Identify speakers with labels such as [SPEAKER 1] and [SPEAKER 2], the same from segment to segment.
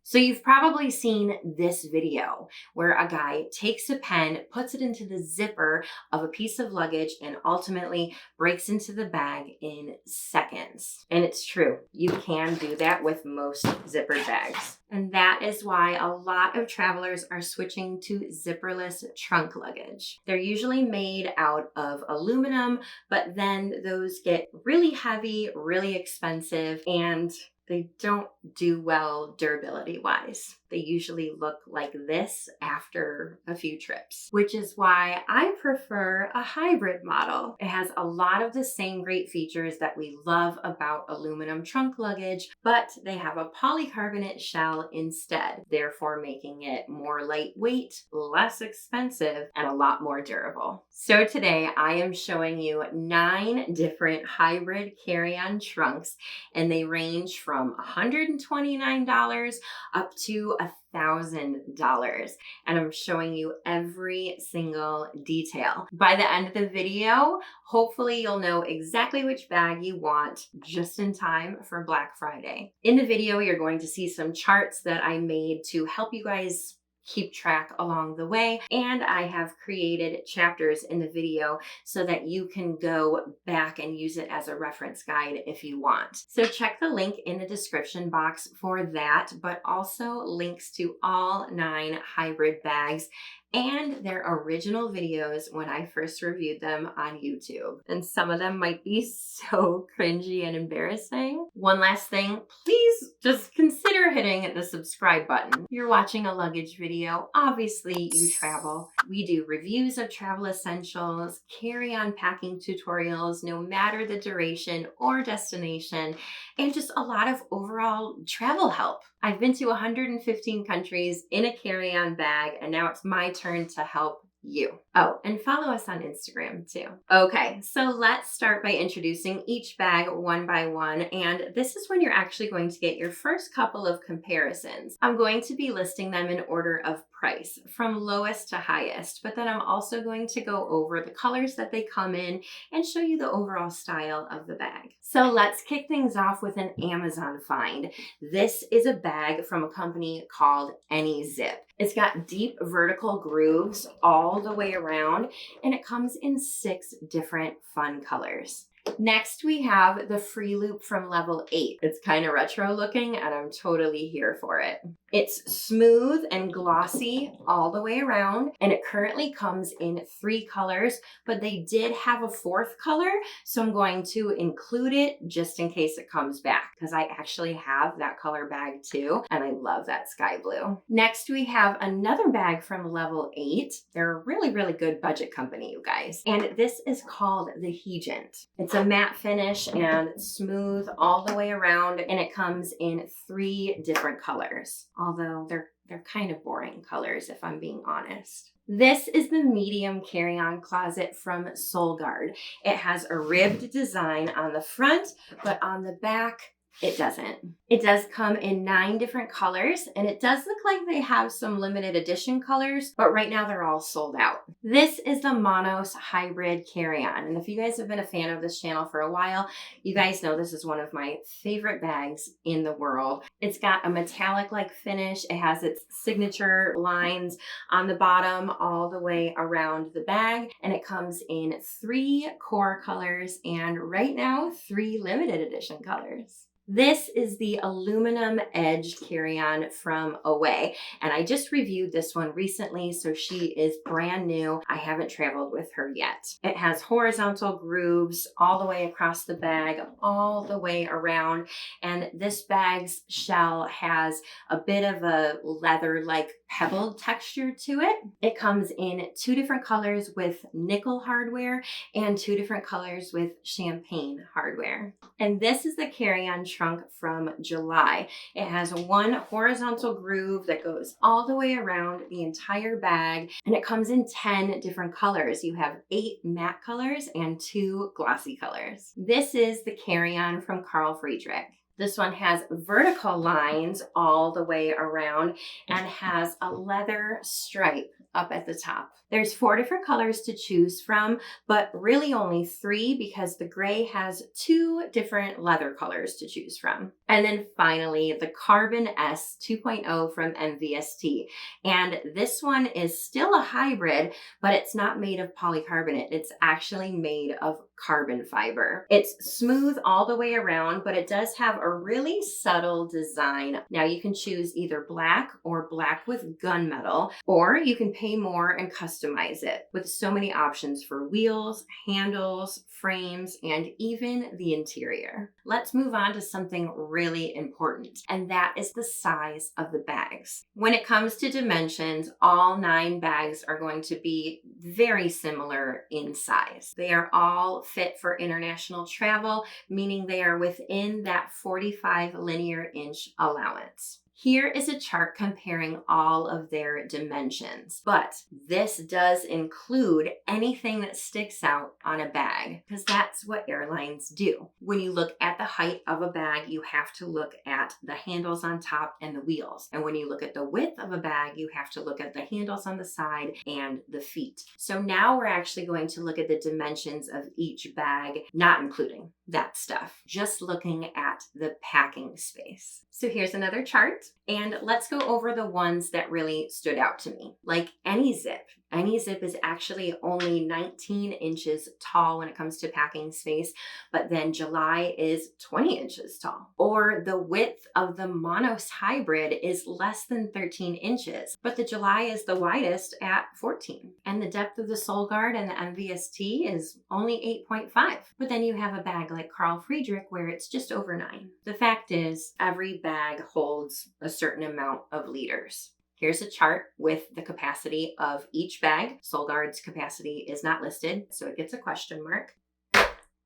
[SPEAKER 1] So you've probably seen this video where a guy takes a pen, puts it into the zipper of a piece of luggage, and ultimately breaks into the bag in seconds. And it's true, you can do that with most zippered bags. And that is why a lot of travelers are switching to zipperless trunk luggage. They're usually made out of aluminum, but then those get really heavy, really expensive, and they don't do well durability wise. They usually look like this after a few trips, which is why I prefer a hybrid model. It has a lot of the same great features that we love about aluminum trunk luggage, but they have a polycarbonate shell instead, therefore making it more lightweight, less expensive, and a lot more durable. So today I am showing you 9 different hybrid carry-on trunks, and they range from $129 up to $1,000. And I'm showing you every single detail. By the end of the video, hopefully you'll know exactly which bag you want just in time for Black Friday. In the video, you're going to see some charts that I made to help you guys keep track along the way. And I have created chapters in the video so that you can go back and use it as a reference guide if you want. So check the link in the description box for that, but also links to all 9 hybrid bags and their original videos when I first reviewed them on YouTube. And some of them might be so cringy and embarrassing. One last thing, please just consider hitting the subscribe button. You're watching a luggage video, obviously you travel. We do reviews of travel essentials, carry-on packing tutorials, no matter the duration or destination, and just a lot of overall travel help. I've been to 115 countries in a carry-on bag, and now it's my turn to help you. Oh, and follow us on Instagram too. Okay, so let's start by introducing each bag one by one, and this is when you're actually going to get your first couple of comparisons. I'm going to be listing them in order of price, from lowest to highest, but then I'm also going to go over the colors that they come in and show you the overall style of the bag. So let's kick things off with an Amazon find. This is a bag from a company called AnyZip. It's got deep vertical grooves all the way around, and it comes in 6 different fun colors. Next, we have the Free Loop from Level 8. It's kind of retro looking, and I'm totally here for it. It's smooth and glossy all the way around, and it currently comes in 3 colors, but they did have a 4th color, so I'm going to include it just in case it comes back, because I actually have that color bag too, and I love that sky blue. Next, we have another bag from Level 8. They're a really, really good budget company, you guys, and this is called the Hygient. It's a matte finish and smooth all the way around, and it comes in 3 different colors, although they're kind of boring colors if I'm being honest. This is the medium carry-on closet from Solgaard. It has a ribbed design on the front, but on the back, it doesn't. It does come in 9 different colors, and it does look like they have some limited edition colors, but right now they're all sold out. This is the Monos Hybrid Carry-On, and if you guys have been a fan of this channel for a while, you guys know this is one of my favorite bags in the world. It's got a metallic-like finish. It has its signature lines on the bottom all the way around the bag, and it comes in 3 core colors, and right now 3 limited edition colors. This is the aluminum edged carry-on from Away, and I just reviewed this one recently, so she is brand new. I haven't traveled with her yet. It has horizontal grooves all the way across the bag, all the way around, and this bag's shell has a bit of a leather-like pebbled texture to it. It comes in 2 different colors with nickel hardware and 2 different colors with champagne hardware. And this is the carry-on trunk from July. It has 1 horizontal groove that goes all the way around the entire bag, and it comes in 10 different colors. You have 8 matte colors and 2 glossy colors. This is the carry-on from Carl Friedrich. This one has vertical lines all the way around and has a leather stripe up at the top. There's 4 different colors to choose from, but really only 3 because the gray has 2 different leather colors to choose from. And then finally, the Carbon S 2.0 from MVST. And this one is still a hybrid, but it's not made of polycarbonate. It's actually made of carbon fiber. It's smooth all the way around, but it does have a really subtle design. Now you can choose either black or black with gunmetal, or you can pay more and customize it with so many options for wheels, handles, frames, and even the interior. Let's move on to something really important, and that is the size of the bags. When it comes to dimensions, all 9 bags are going to be very similar in size. They are all fit for international travel, meaning they are within that 45 linear inch allowance. Here is a chart comparing all of their dimensions, but this does include anything that sticks out on a bag because that's what airlines do. When you look at the height of a bag, you have to look at the handles on top and the wheels. And when you look at the width of a bag, you have to look at the handles on the side and the feet. So now we're actually going to look at the dimensions of each bag, not including that stuff, just looking at the packing space. So here's another chart. And let's go over the ones that really stood out to me. Like AnyZip. AnyZip is actually only 19 inches tall when it comes to packing space, but then July is 20 inches tall. Or the width of the Monos Hybrid is less than 13 inches, but the July is the widest at 14. And the depth of the Soul Guard and the MVST is only 8.5. But then you have a bag like Carl Friedrich where it's just over 9. The fact is, every bag holds a certain amount of liters. Here's a chart with the capacity of each bag. Soul Guard's capacity is not listed, so it gets a question mark.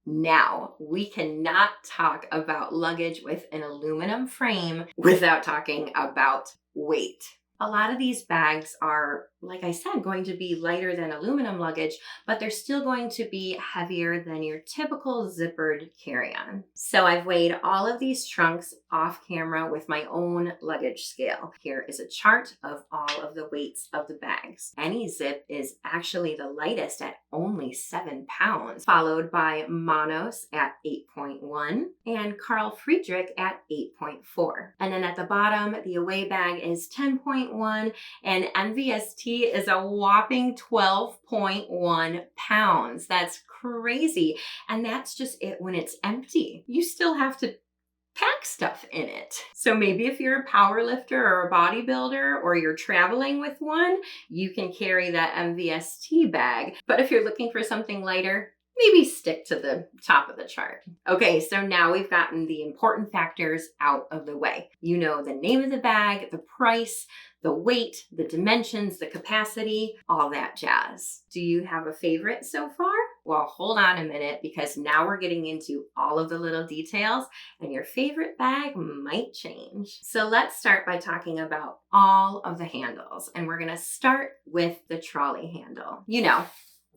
[SPEAKER 1] Now, we cannot talk about luggage with an aluminum frame without talking about weight. A lot of these bags are, like I said, going to be lighter than aluminum luggage, but they're still going to be heavier than your typical zippered carry-on. So I've weighed all of these trunks off camera with my own luggage scale. Here is a chart of all of the weights of the bags. AnyZip is actually the lightest at only 7 pounds, followed by Monos at 8.1 and Carl Friedrich at 8.4. And then at the bottom, the away bag is 10.1 and MVST is a whopping 12.1 pounds. That's crazy. And that's just it when it's empty. You still have to pack stuff in it. So maybe if you're a power lifter or a bodybuilder or you're traveling with one, you can carry that MVST bag. But if you're looking for something lighter, maybe stick to the top of the chart. Okay, so now we've gotten the important factors out of the way. You know the name of the bag, the price, the weight, the dimensions, the capacity, all that jazz. Do you have a favorite so far? Well, hold on a minute because now we're getting into all of the little details and your favorite bag might change. So let's start by talking about all of the handles. And we're gonna start with the trolley handle. You know,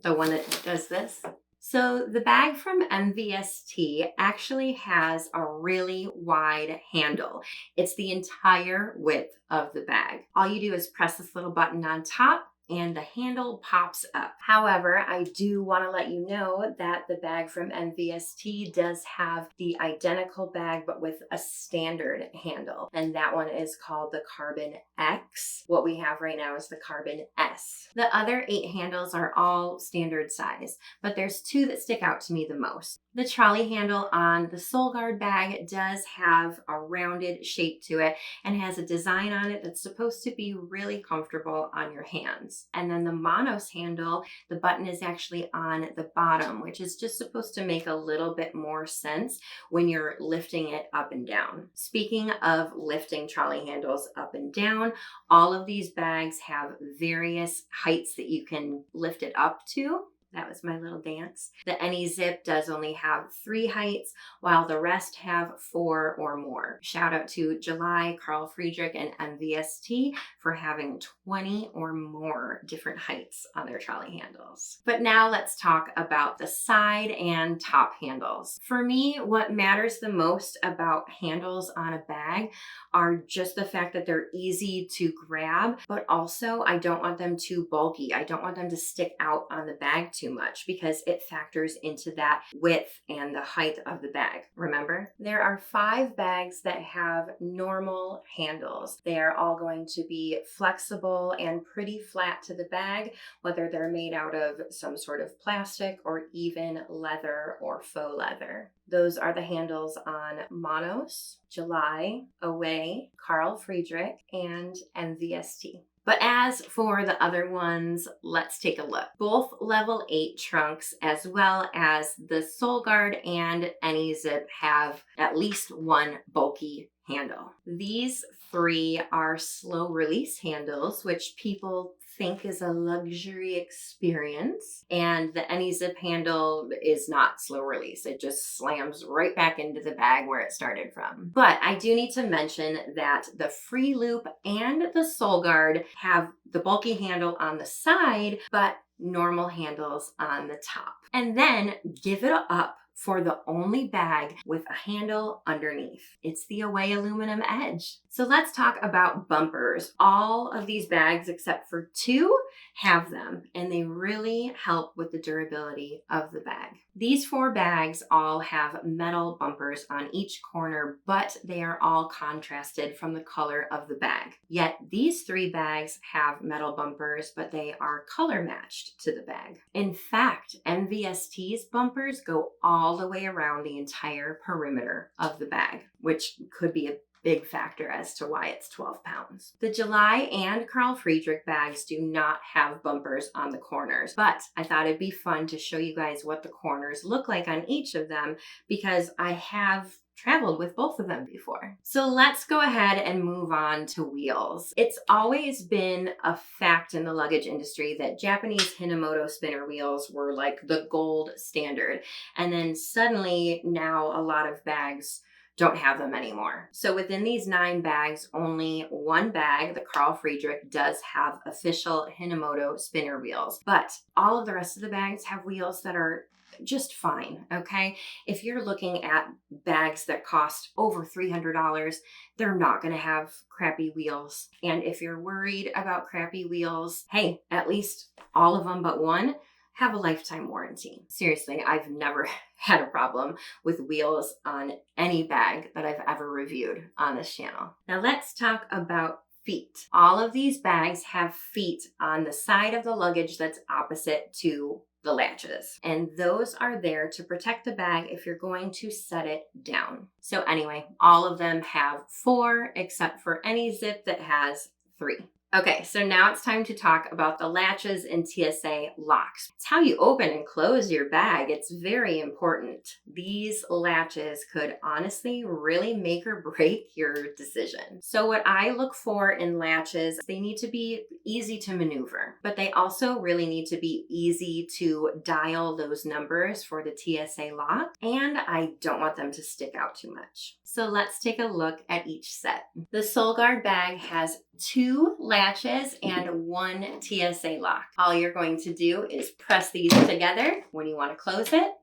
[SPEAKER 1] the one that does this. So the bag from MVST actually has a really wide handle. It's the entire width of the bag. All you do is press this little button on top and the handle pops up. However, I do want to let you know that the bag from MVST does have the identical bag but with a standard handle, and that one is called the Carbon X. What we have right now is the Carbon S. The other 8 handles are all standard size, but there's 2 that stick out to me the most. The trolley handle on the Soul Guard bag does have a rounded shape to it and has a design on it that's supposed to be really comfortable on your hands. And then the Monos handle, the button is actually on the bottom, which is just supposed to make a little bit more sense when you're lifting it up and down. Speaking of lifting trolley handles up and down, all of these bags have various heights that you can lift it up to. That was my little dance. The Any Zip does only have 3 heights, while the rest have 4 or more. Shout out to July, Carl Friedrich, and MVST for having 20 or more different heights on their trolley handles. But now let's talk about the side and top handles. For me, what matters the most about handles on a bag are just the fact that they're easy to grab, but also I don't want them too bulky. I don't want them to stick out on the bag too much because it factors into that width and the height of the bag. Remember? There are 5 bags that have normal handles. They are all going to be flexible and pretty flat to the bag, whether they're made out of some sort of plastic or even leather or faux leather. Those are the handles on Monos, July, Away, Carl Friedrich, and MVST. But as for the other ones, let's take a look. Both level 8 trunks, as well as the Soul Guard and Any Zip, have at least one bulky handle. These 3 are slow release handles, which people think is a luxury experience. And the Any Zip handle is not slow release. It just slams right back into the bag where it started from. But I do need to mention that the Free Loop and the Soul Guard have the bulky handle on the side, but normal handles on the top. And then give it up for the only bag with a handle underneath. It's the Away Aluminum Edge. So let's talk about bumpers. All of these bags, except for 2, have them, and they really help with the durability of the bag. These 4 bags all have metal bumpers on each corner, but they are all contrasted from the color of the bag. Yet these 3 bags have metal bumpers, but they are color matched to the bag. In fact, MVST's bumpers go all the way around the entire perimeter of the bag, which could be a big factor as to why it's 12 pounds. The July and Carl Friedrich bags do not have bumpers on the corners, but I thought it'd be fun to show you guys what the corners look like on each of them because I have traveled with both of them before. So let's go ahead and move on to wheels. It's always been a fact in the luggage industry that Japanese Hinomoto spinner wheels were like the gold standard. And then suddenly now a lot of bags don't have them anymore. So within these 9 bags, only 1 bag, the Carl Friedrich, does have official Hinomoto spinner wheels. But all of the rest of the bags have wheels that are just fine, okay? If you're looking at bags that cost over $300, they're not gonna have crappy wheels. And if you're worried about crappy wheels, hey, at least all of them but one have a lifetime warranty. Seriously, I've never had a problem with wheels on any bag that I've ever reviewed on this channel. Now let's talk about feet. All of these bags have feet on the side of the luggage that's opposite to the latches. And those are there to protect the bag if you're going to set it down. So anyway, all of them have 4 except for Any Zip that has 3. Okay, so now it's time to talk about the latches and TSA locks. It's how you open and close your bag. It's very important. These latches could honestly really make or break your decision. So what I look for in latches, they need to be easy to maneuver, but they also really need to be easy to dial those numbers for the TSA lock, and I don't want them to stick out too much. So let's take a look at each set. The Soul Guard bag has 2 latches and 1 TSA lock. All you're going to do is press these together when you want to close it.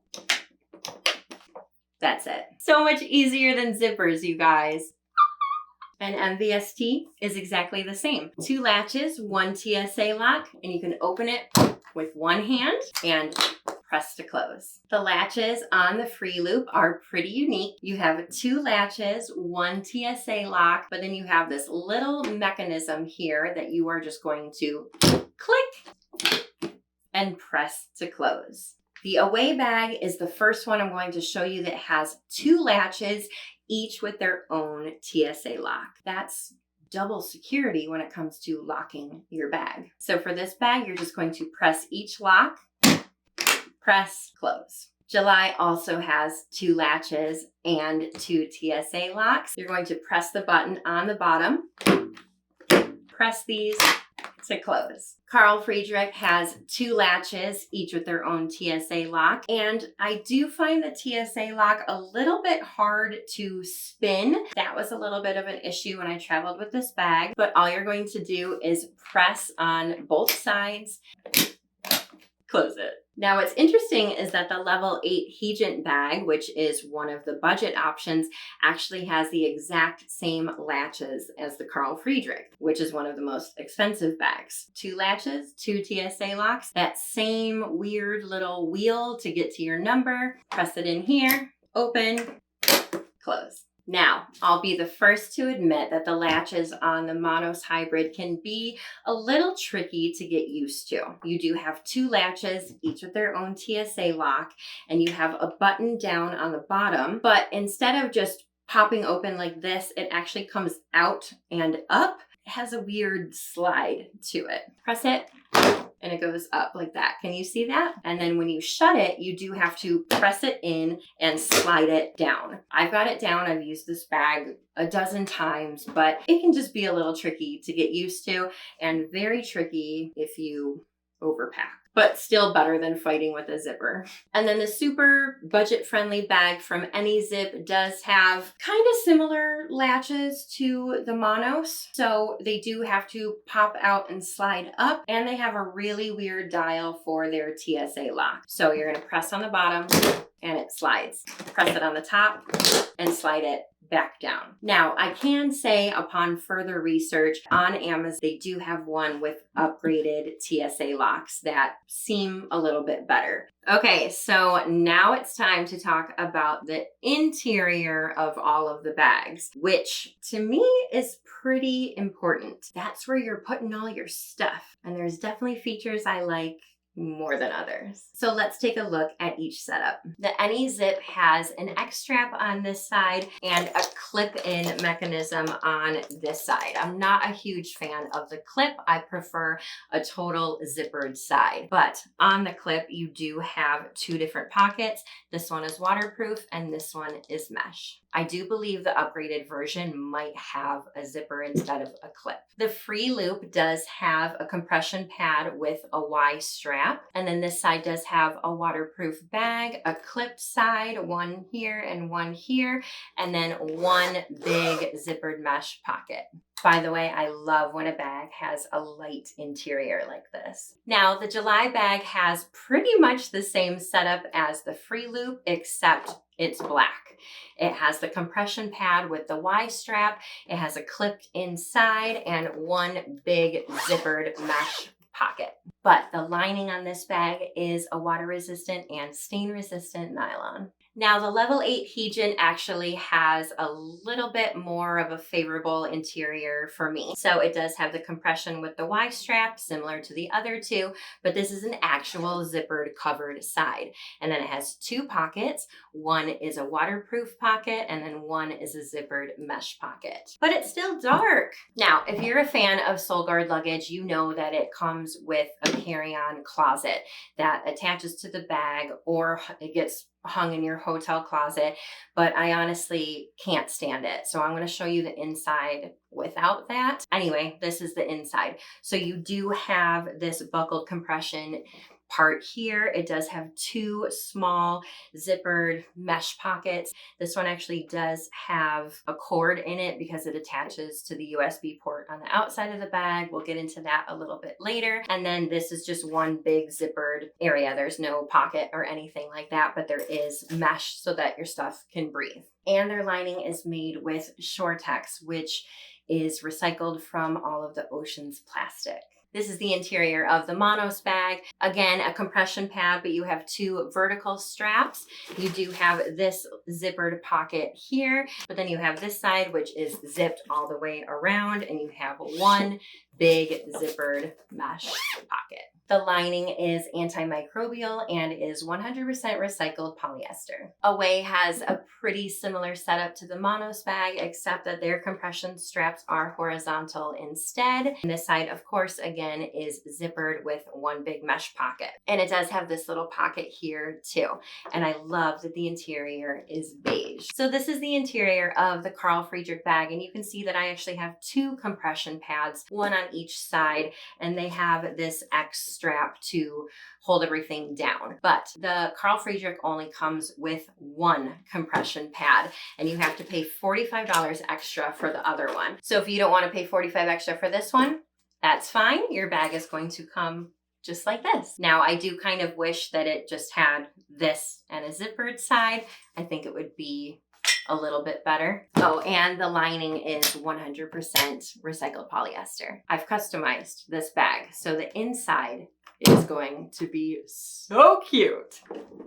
[SPEAKER 1] That's it. So much easier than zippers, you guys. And MVST is exactly the same. 2 latches, 1 TSA lock, and you can open it with 1 hand and press to close. The latches on the Free Loop are pretty unique. You have 2 latches, 1 TSA lock, but then you have this little mechanism here that you are just going to click and press to close. The Away bag is the first one I'm going to show you that has 2 latches, each with their own TSA lock. That's double security when it comes to locking your bag. So for this bag, you're just going to press each lock, press, close. July also has 2 latches and 2 TSA locks. You're going to press the button on the bottom, press these, to close. Carl Friedrich has 2 latches, each with their own TSA lock. And I do find the TSA lock a little bit hard to spin. That was a little bit of an issue when I traveled with this bag, but all you're going to do is press on both sides, close it. Now, what's interesting is that the level 8 Hygient bag, which is one of the budget options, actually has the exact same latches as the Carl Friedrich, which is one of the most expensive bags. 2 latches, 2 TSA locks, that same weird little wheel to get to your number. Press it in here, open, close. Now, I'll be the first to admit that the latches on the Monos Hybrid can be a little tricky to get used to. You do have 2 latches, each with their own TSA lock, and you have a button down on the bottom, but instead of just popping open like this, it actually comes out and up. It has a weird slide to it. Press it, and it goes up like that. Can you see that? And then when you shut it, you do have to press it in and slide it down. I've got it down. I've used this bag a dozen times, but it can just be a little tricky to get used to and very tricky if you overpack, but still better than fighting with a zipper. And then the super budget-friendly bag from AnyZip does have kind of similar latches to the Monos. So they do have to pop out and slide up, and they have a really weird dial for their TSA lock. So you're gonna press on the bottom and it slides. Press it on the top and slide it back down. Now, I can say upon further research on Amazon, they do have one with upgraded TSA locks that seem a little bit better. Okay, so now it's time to talk about the interior of all of the bags, which to me is pretty important. That's where you're putting all your stuff. And there's definitely features I like more than others. So let's take a look at each setup. The AnyZip has an X-strap on this side and a clip-in mechanism on this side. I'm not a huge fan of the clip. I prefer a total zippered side. But on the clip, you do have 2 different pockets. This one is waterproof and this one is mesh. I do believe the upgraded version might have a zipper instead of a clip. The free loop does have a compression pad with a Y strap. And then this side does have a waterproof bag, a clip side, one here and one here, and then one big zippered mesh pocket. By the way, I love when a bag has a light interior like this. Now, the July bag has pretty much the same setup as the free loop, except it's black. It has the compression pad with the Y strap. It has a clipped inside and one big zippered mesh pocket. But the lining on this bag is a water resistant and stain resistant nylon. Now, the level 8 Hygient actually has a little bit more of a favorable interior for me. So it does have the compression with the Y strap, similar to the other 2, but this is an actual zippered covered side. And then it has 2 pockets. One is a waterproof pocket, and then one is a zippered mesh pocket. But it's still dark. Now, if you're a fan of Solgaard luggage, you know that it comes with a carry-on closet that attaches to the bag, or it gets hung in your hotel closet, but I honestly can't stand it. So I'm going to show you the inside without that. Anyway, this is the inside. So you do have this buckled compression part here. It does have 2 small zippered mesh pockets. This one actually does have a cord in it because it attaches to the USB port on the outside of the bag. We'll get into that a little bit later. And then this is just one big zippered area. There's no pocket or anything like that, but there is mesh so that your stuff can breathe. And their lining is made with Shore-Tex, which is recycled from all of the ocean's plastic. This is the interior of the Monos bag. Again, a compression pad, but you have 2 vertical straps. You do have this zippered pocket here, but then you have this side, which is zipped all the way around, and you have one big zippered mesh pocket. The lining is antimicrobial and is 100% recycled polyester. Away has a pretty similar setup to the Monos bag, except that their compression straps are horizontal instead. And this side, of course, again, is zippered with one big mesh pocket. And it does have this little pocket here too. And I love that the interior is beige. So this is the interior of the Carl Friedrich bag. And you can see that I actually have 2 compression pads, one on each side, and they have this X strap to hold everything down. But the Carl Friedrich only comes with one compression pad, and you have to pay $45 extra for the other one. So if you don't want to pay $45 extra for this one, that's fine. Your bag is going to come just like this. Now, I do kind of wish that it just had this and a zippered side. I think it would be a little bit better. Oh, and the lining is 100% recycled polyester. I've customized this bag, so the inside is going to be so cute.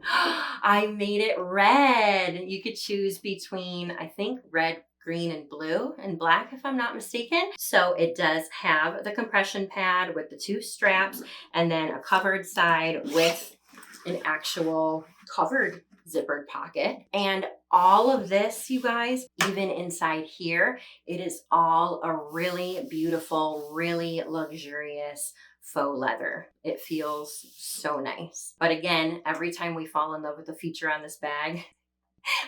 [SPEAKER 1] I made it red. You could choose between, I think, red, green, and blue, and black, if I'm not mistaken. So it does have the compression pad with the 2 straps, and then a covered side with an actual covered zippered pocket. And all of this, you guys, even inside here, it is all a really beautiful, really luxurious faux leather. It feels so nice. But again, every time we fall in love with the feature on this bag,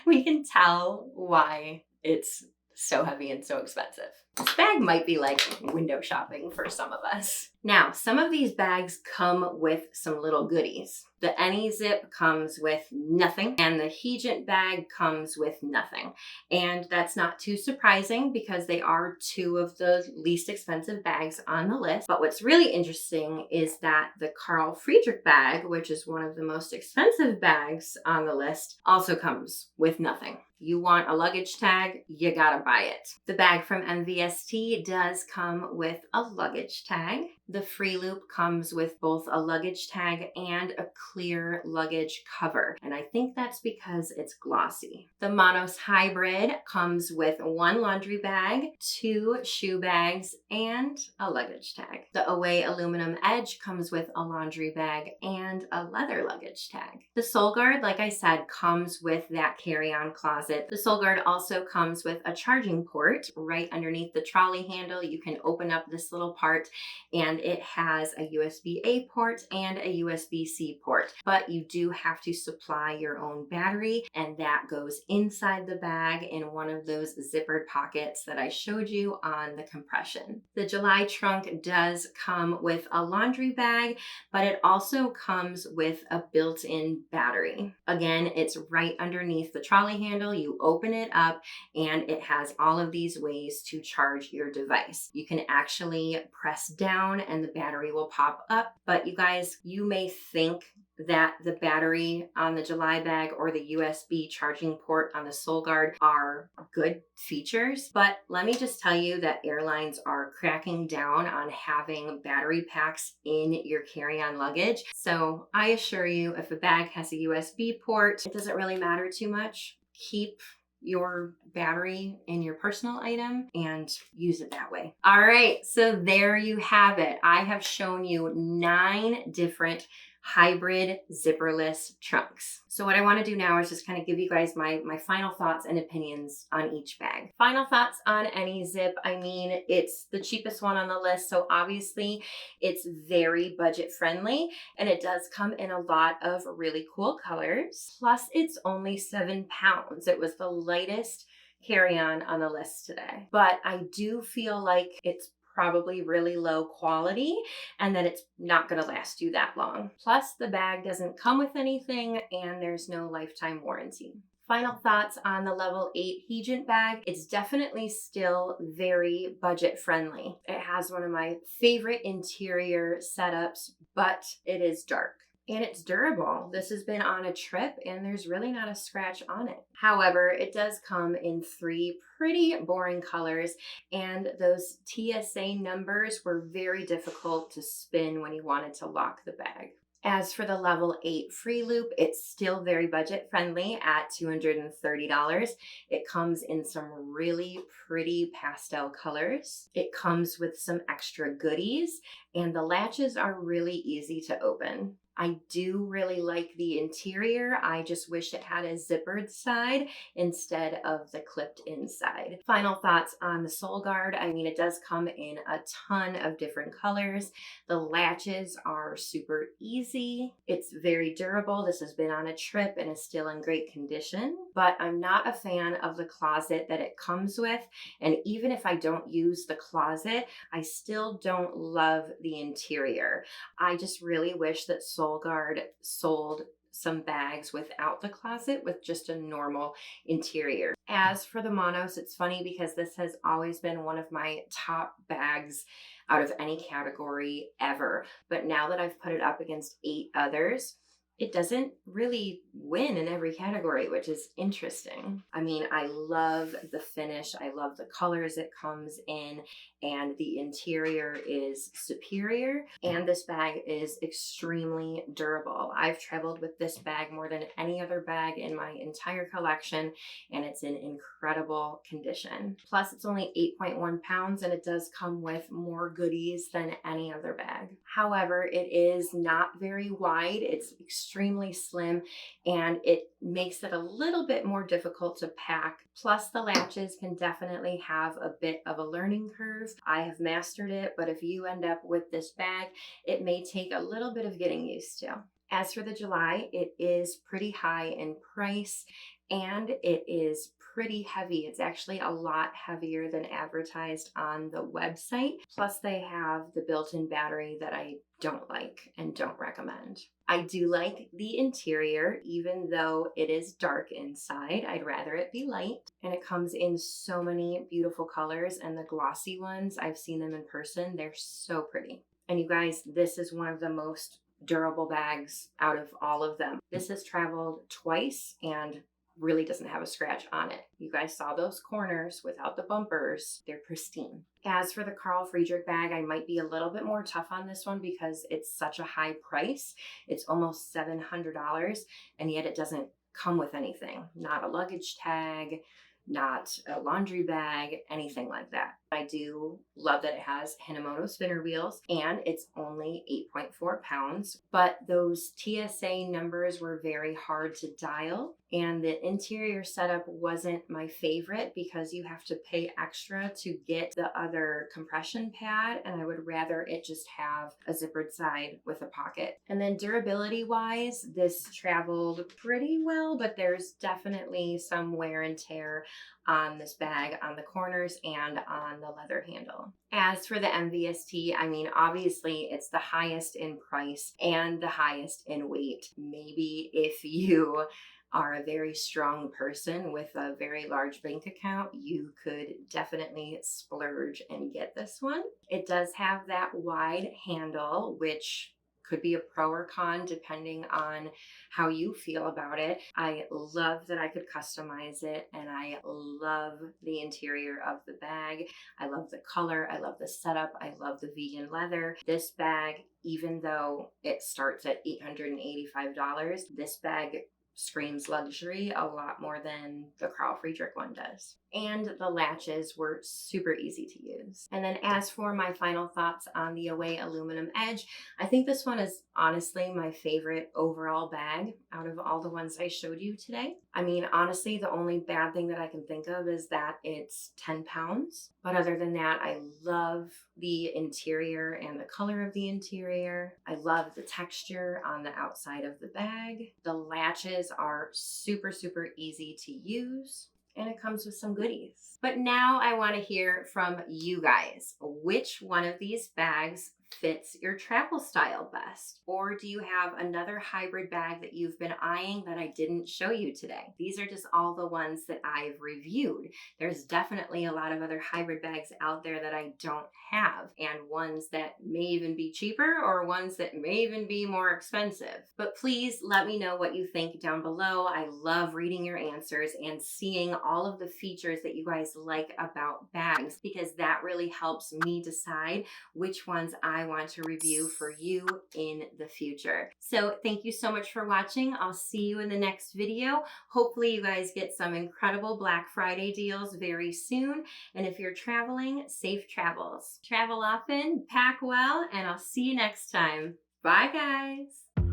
[SPEAKER 1] we can tell why it's so heavy and so expensive. This bag might be like window shopping for some of us. Now, some of these bags come with some little goodies. The AnyZip comes with nothing, and the Hygient bag comes with nothing. And that's not too surprising because they are 2 of the least expensive bags on the list. But what's really interesting is that the Carl Friedrich bag, which is one of the most expensive bags on the list, also comes with nothing. You want a luggage tag, you gotta buy it. The bag from MVST does come with a luggage tag. The Free Loop comes with both a luggage tag and a clear luggage cover, and I think that's because it's glossy. The Monos Hybrid comes with 1 laundry bag, 2 shoe bags, and a luggage tag. The Away Aluminum Edge comes with a laundry bag and a leather luggage tag. The Soul Guard, like I said, comes with that carry-on closet. The Soul Guard also comes with a charging port right underneath the trolley handle. You can open up this little part, and it has a USB-A port and a USB-C port, but you do have to supply your own battery, and that goes inside the bag in one of those zippered pockets that I showed you on the compression. The July trunk does come with a laundry bag, but it also comes with a built-in battery. Again, it's right underneath the trolley handle. You open it up, and it has all of these ways to charge your device. You can actually press down and the battery will pop up. But you guys, you may think that the battery on the July bag or the USB charging port on the Soul Guard are good features, but let me just tell you that airlines are cracking down on having battery packs in your carry-on luggage. So I assure you, if a bag has a USB port, it doesn't really matter too much. Keep your battery in your personal item and use it that way. All right, so there you have it. I have shown you 9 different hybrid zipperless trunks. So what I want to do now is just kind of give you guys my final thoughts and opinions on each bag. Final thoughts on AnyZip. I mean, it's the cheapest one on the list, so obviously it's very budget friendly, and it does come in a lot of really cool colors. Plus, it's only 7 pounds. It was the lightest carry-on on the list today. But I do feel like it's probably really low quality and that it's not going to last you that long. Plus, the bag doesn't come with anything and there's no lifetime warranty. Final thoughts on the level 8 Hygient bag. It's definitely still very budget friendly. It has one of my favorite interior setups, but it is dark. And it's durable. This has been on a trip and there's really not a scratch on it. However, it does come in 3 pretty boring colors, and those TSA numbers were very difficult to spin when you wanted to lock the bag. As for the level 8 Free Loop, it's still very budget friendly at $230. It comes in some really pretty pastel colors. It comes with some extra goodies, and the latches are really easy to open. I do really like the interior. I just wish it had a zippered side instead of the clipped inside. Final thoughts on the sole guard. I mean, it does come in a ton of different colors. The latches are super easy. It's very durable. This has been on a trip and is still in great condition, but I'm not a fan of the closet that it comes with. And even if I don't use the closet, I still don't love the interior. I just really wish that SoulGuard sold some bags without the closet with just a normal interior. As for the Monos, it's funny because this has always been one of my top bags out of any category ever. But now that I've put it up against 8 others, it doesn't really win in every category, which is interesting. I mean, I love the finish. I love the colors it comes in, and the interior is superior. And this bag is extremely durable. I've traveled with this bag more than any other bag in my entire collection, and it's in incredible condition. Plus, it's only 8.1 pounds, and it does come with more goodies than any other bag. However, it is not very wide. It's extremely slim, and it makes it a little bit more difficult to pack. Plus, the latches can definitely have a bit of a learning curve. I have mastered it, but if you end up with this bag, it may take a little bit of getting used to. As for the July, it is pretty high in price, and it is pretty heavy. It's actually a lot heavier than advertised on the website. Plus, they have the built-in battery that I don't like and don't recommend. I do like the interior, even though it is dark inside. I'd rather it be light. And it comes in so many beautiful colors, and the glossy ones, I've seen them in person. They're so pretty. And you guys, this is one of the most durable bags out of all of them. This has traveled twice and really doesn't have a scratch on it. You guys saw those corners without the bumpers. They're pristine. As for the Carl Friedrich bag, I might be a little bit more tough on this one because it's such a high price. It's almost $700, and yet it doesn't come with anything. Not a luggage tag, not a laundry bag, anything like that. I do love that it has Hinomoto spinner wheels, and it's only 8.4 pounds, but those TSA numbers were very hard to dial, and the interior setup wasn't my favorite because you have to pay extra to get the other compression pad, and I would rather it just have a zippered side with a pocket. And then durability wise, this traveled pretty well, but there's definitely some wear and tear on this bag, on the corners and on the leather handle. As for the MVST, I mean, obviously it's the highest in price and the highest in weight. Maybe if you are a very strong person with a very large bank account, you could definitely splurge and get this one. It does have that wide handle, which could be a pro or con depending on how you feel about it. I love that I could customize it, and I love the interior of the bag. I love the color. I love the setup. I love the vegan leather. This bag, even though it starts at $885, this bag screams luxury a lot more than the Carl Friedrich one does. And the latches were super easy to use. And then as for my final thoughts on the Away Aluminum Edge, I think this one is honestly my favorite overall bag out of all the ones I showed you today. I mean, honestly, the only bad thing that I can think of is that it's 10 pounds. But other than that, I love the interior and the color of the interior. I love the texture on the outside of the bag. The latches are super, super easy to use, and it comes with some goodies. But now I want to hear from you guys. Which one of these bags fits your travel style best? Or do you have another hybrid bag that you've been eyeing that I didn't show you today? These are just all the ones that I've reviewed. There's definitely a lot of other hybrid bags out there that I don't have, and ones that may even be cheaper or ones that may even be more expensive. But please let me know what you think down below. I love reading your answers and seeing all of the features that you guys like about bags, because that really helps me decide which ones I want to review for you in the future. So thank you so much for watching. I'll see you in the next video. Hopefully you guys get some incredible Black Friday deals very soon. And if you're traveling, safe travels. Travel often, pack well, and I'll see you next time. Bye guys.